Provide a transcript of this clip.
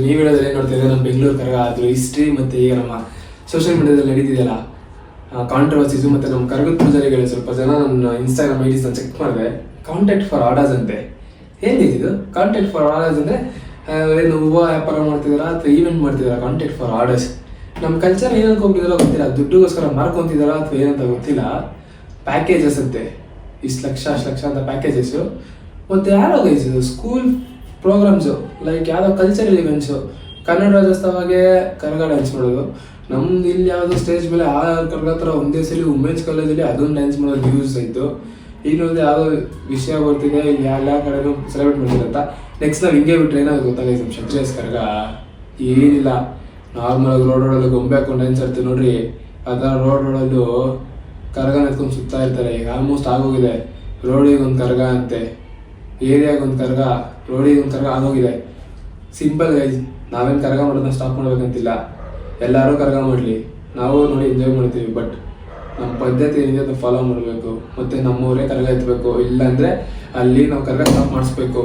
ನೀವು ಹೇಳೋದ್ರೆ ಏನು ನೋಡ್ತಿದ್ರೆ ನಮ್ಮ ಬೆಂಗಳೂರು ಕರಗ ಅದು ಹಿಸ್ಟ್ರಿ ಮತ್ತು ಈಗ ನಮ್ಮ ಸೋಷಿಯಲ್ ಮೀಡಿಯಾದಲ್ಲಿ ನಡೀತಿದೆಯಲ್ಲ ಕಾಂಟ್ರವರ್ಸೀಸು ಮತ್ತು ನಮ್ಮ ಕರಗದ ಪೂಜಾರಿಗಳು ಸ್ವಲ್ಪ ಜನ ನನ್ನ ಇನ್ಸ್ಟಾಗ್ರಾಮ್ ಐಡಿಸ್ನ ಚೆಕ್ ಮಾಡಿದೆ. ಕಾಂಟ್ಯಾಕ್ಟ್ ಫಾರ್ ಆರ್ಡರ್ಸ್ ಅಂತೆ. ಏನಿದು ಕಾಂಟ್ಯಾಕ್ಟ್ ಫಾರ್ ಆರ್ಡರ್ಸ್ ಅಂದರೆ ಏನು ಹೂವು ವ್ಯಾಪಾರ ಮಾಡ್ತಿದಾರಾ ಅಥವಾ ಈವೆಂಟ್ ಮಾಡ್ತಿದಾರಾ? ಕಾಂಟ್ಯಾಕ್ಟ್ ಫಾರ್ ಆರ್ಡರ್ಸ್ ನಮ್ಮ ಕಲ್ಚರ್ ಏನು ಅನ್ಕೊಂತಿದಾರೋ ಗೊತ್ತಿಲ್ಲ. ದುಡ್ಡುಗೋಸ್ಕರ ಮಾರ್ಕೊತಿದಾರಾ ಅಥವಾ ಏನಂತ ಗೊತ್ತಿಲ್ಲ. ಪ್ಯಾಕೇಜಸ್ ಅಂತೆ, ಇಷ್ಟು ಲಕ್ಷ ಅಷ್ಟು ಲಕ್ಷ ಅಂತ ಪ್ಯಾಕೇಜಸ್ಸು. ಮತ್ತು ಯಾರೋ ಗೈಸು ಸ್ಕೂಲ್ ಪ್ರೋಗ್ರಾಮ್ಸು ಲೈಕ್ ಯಾವುದೋ ಕಲ್ಚರಲ್ ಇವೆಂಟ್ಸು, ಕನ್ನಡ ರಾಜ್ಯೋತ್ಸವಗೆ ಕರಗ ಡ್ಯಾನ್ಸ್ ಮಾಡೋದು. ನಮ್ದು ಇಲ್ಲಿ ಯಾವುದೋ ಸ್ಟೇಜ್ ಮೇಲೆ ಆ ಕರಗ ಥರ ಒಂದೇ ಸಲ ವುಮೆನ್ಸ್ ಕಾಲೇಜಲ್ಲಿ ಅದೊಂದು ಡ್ಯಾನ್ಸ್ ಮಾಡೋದು ನ್ಯೂಸ್ ಆಯಿತು. ಈಗ ನೋಡಿದ್ರೆ ಯಾವುದೋ ವಿಷಯ ಬರ್ತಿದೆ, ಇಲ್ಲಿ ಎಲ್ಲ ಕಡೆನೂ ಸೆಲೆಬ್ರೇಟ್ ಮಾಡ್ತಿರಂತ. ನೆಕ್ಸ್ಟ್ ನಾವು ಹಿಂಗೆ ಬಿಟ್ಟರೆ ಏನಾದ್ರು ಗೊತ್ತಾಗೈತೆ ನಮ್ಮ ಕ್ಷತ್ರಿಯಸ್ ಕರಗ ಏನಿಲ್ಲ. ನಾರ್ಮಲಾಗಿ ರೋಡಲ್ಲಿ ಗೊಂಬೆ ಹಾಕೊಂಡು ಡ್ಯಾನ್ಸ್ ಆಡ್ತೀವಿ ನೋಡ್ರಿ, ಅದರ ರೋಡಲ್ಲೂ ಕರಗನ ಎತ್ಕೊಂಡು ಸುತ್ತಾ ಇರ್ತಾರೆ. ಈಗ ಆಲ್ಮೋಸ್ಟ್ ಆಗೋಗಿದೆ. ರೋಡಿಗೆ ಒಂದು ಕರಗ ಅಂತೆ, ಏರಿಯಾಗೆ ಒಂದು ಕರಗ, ರೋಡಿಗೆ ಒಂದು ಕರಗ ಆಗೋಗಿದೆ. ಸಿಂಪಲ್ ಗೈಸ್, ನಾವೇನು ಕರಗ ಮಾಡೋದನ್ನ ಸ್ಟಾಪ್ ಮಾಡ್ಬೇಕಂತಿಲ್ಲ. ಎಲ್ಲರೂ ಕರಗ ಮಾಡಲಿ, ನಾವು ನೋಡಿ ಎಂಜಾಯ್ ಮಾಡ್ತೀವಿ. ಬಟ್ ನಮ್ಮ ಪದ್ಧತಿ ಏನಿದೆ ಅದನ್ನ ಫಾಲೋ ಮಾಡಬೇಕು. ಮತ್ತು ನಮ್ಮೂರೇ ಕರಗ ಎತ್ತಬೇಕು, ಇಲ್ಲಾಂದರೆ ಅಲ್ಲಿ ನಾವು ಕರಗ ಸ್ಟಾಪ್ ಮಾಡಿಸ್ಬೇಕು.